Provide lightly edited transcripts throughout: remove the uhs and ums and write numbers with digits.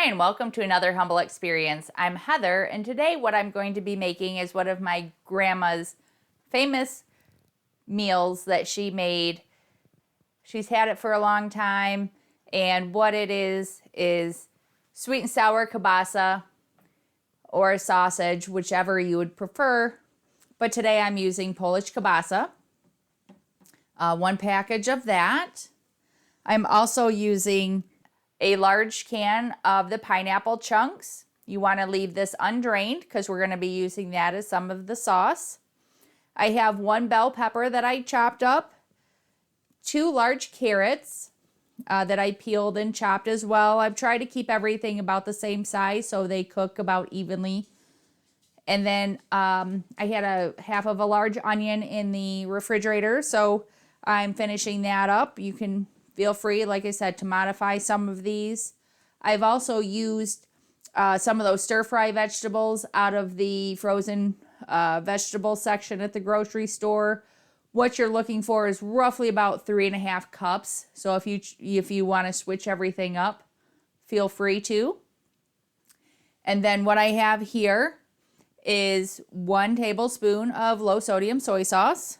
and welcome to another Humble Experience. I'm Heather, and today what I'm going to be making is one of my grandma's famous meals that she made. She's had it for a long time, and what it is sweet and sour kielbasa or a sausage, whichever you would prefer. But today I'm using Polish kielbasa, one package of that. I'm also using a large can of the pineapple chunks. You want to leave this undrained because we're going to be using that as some of the sauce. I have one bell pepper that I chopped up, 2 large carrots that I peeled and chopped as well. I've tried to keep everything about the same size so they cook about evenly. And then I had a half of a large onion in the refrigerator, so I'm finishing that up. You can feel free, like I said, to modify some of these. I've also used some of those stir-fry vegetables out of the frozen vegetable section at the grocery store. What you're looking for is roughly about 3.5 cups. So if you want to switch everything up, feel free to. And then what I have here is 1 tablespoon of low sodium soy sauce,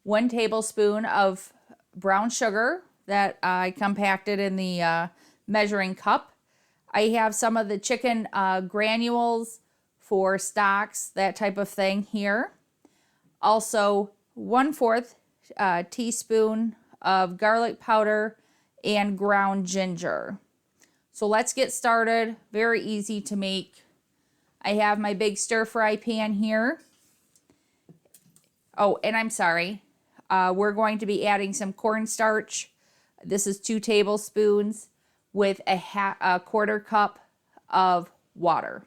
1 tablespoon of brown sugar that I compacted in the measuring cup. I have some of the chicken granules for stocks, that type of thing here. Also 1/4 teaspoon of garlic powder and ground ginger. So let's get started. Very easy to make. I have my big stir fry pan here. Oh, and I'm sorry. We're going to be adding some cornstarch. This is 2 tablespoons with a 1/4 cup of water.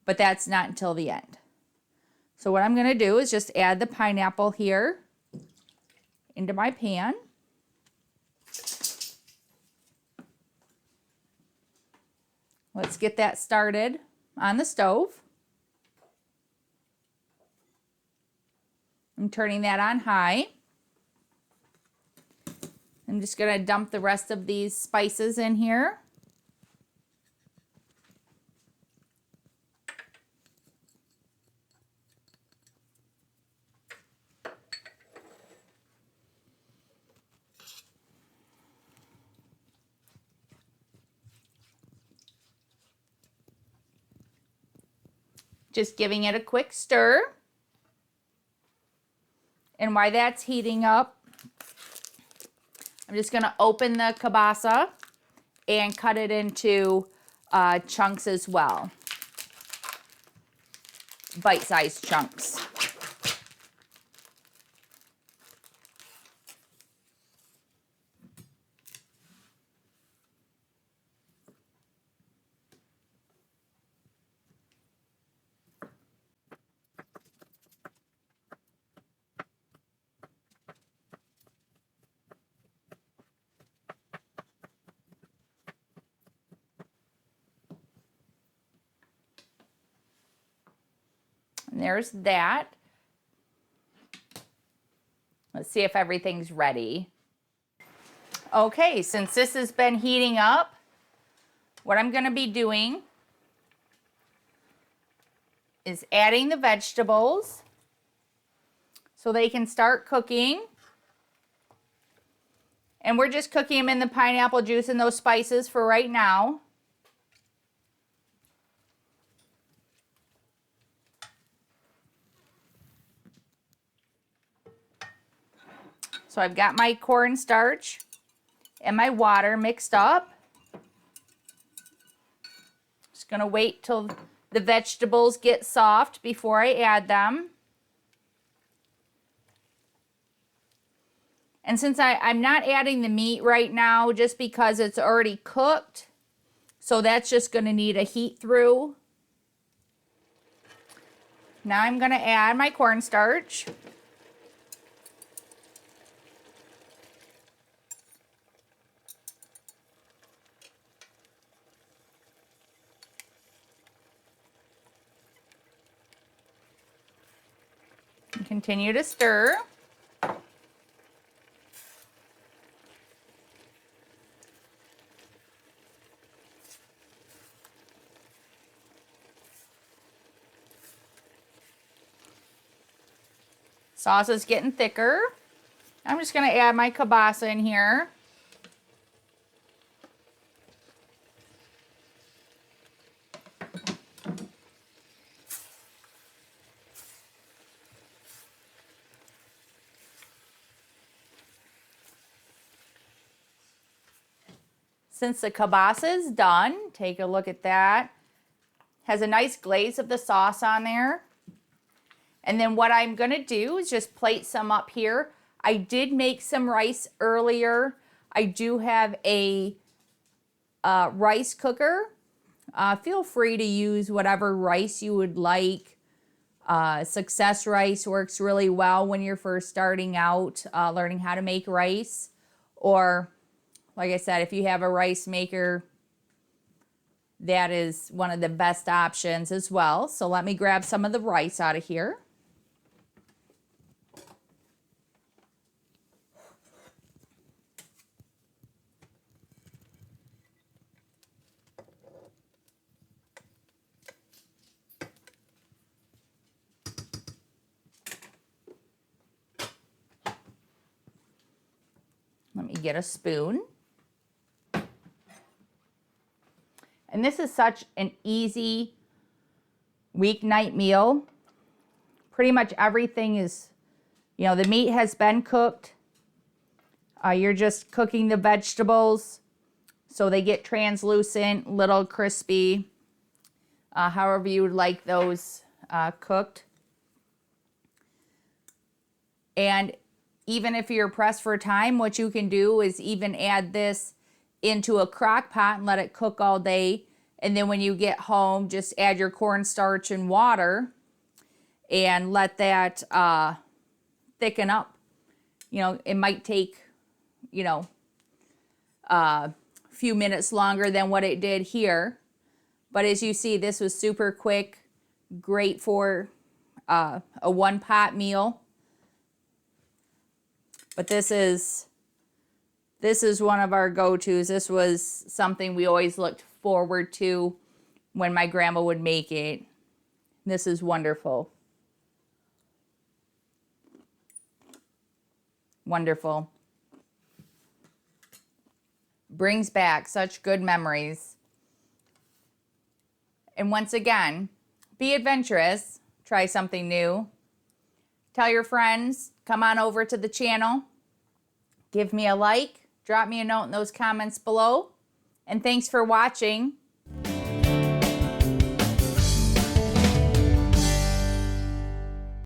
But that's not until the end. So what I'm going to do is just add the pineapple here into my pan. Let's get that started on the stove. I'm turning that on high. I'm just going to dump the rest of these spices in here. Just giving it a quick stir. And while that's heating up, I'm just going to open the kielbasa and cut it into chunks as well. Bite-sized chunks. And there's that. Let's see if everything's ready. Okay, since this has been heating up, what I'm going to be doing is adding the vegetables so they can start cooking. And we're just cooking them in the pineapple juice and those spices for right now. So I've got my cornstarch and my water mixed up. Just gonna wait till the vegetables get soft before I add them. And since I'm not adding the meat right now just because it's already cooked, so that's just gonna need a heat through. Now I'm gonna add my cornstarch. Continue to stir. Sauce is getting thicker. I'm just going to add my kielbasa in here. Since the kielbasa is done, take a look at that. Has a nice glaze of the sauce on there. And then what I'm going to do is just plate some up here. I did make some rice earlier. I do have a rice cooker. Feel free to use whatever rice you would like. Success rice works really well when you're first starting out, learning how to make rice. Or, like I said, if you have a rice maker, that is one of the best options as well. So let me grab some of the rice out of here. Let me get a spoon. And this is such an easy weeknight meal. Pretty much everything is, you know, the meat has been cooked. You're just cooking the vegetables so they get translucent, little crispy, however you would like those cooked. And even if you're pressed for time, what you can do is even add this into a crock pot and let it cook all day. And then when you get home, just add your cornstarch and water and let that thicken up. You know, it might take, you know, a few minutes longer than what it did here. But as you see, this was super quick, great for a one-pot meal. But this is one of our go-tos. This was something we always looked forward to when my grandma would make it. This is wonderful. Wonderful. Brings back such good memories. And once again, be adventurous. Try something new. Tell your friends, come on over to the channel. Give me a like. Drop me a note in those comments below. And thanks for watching.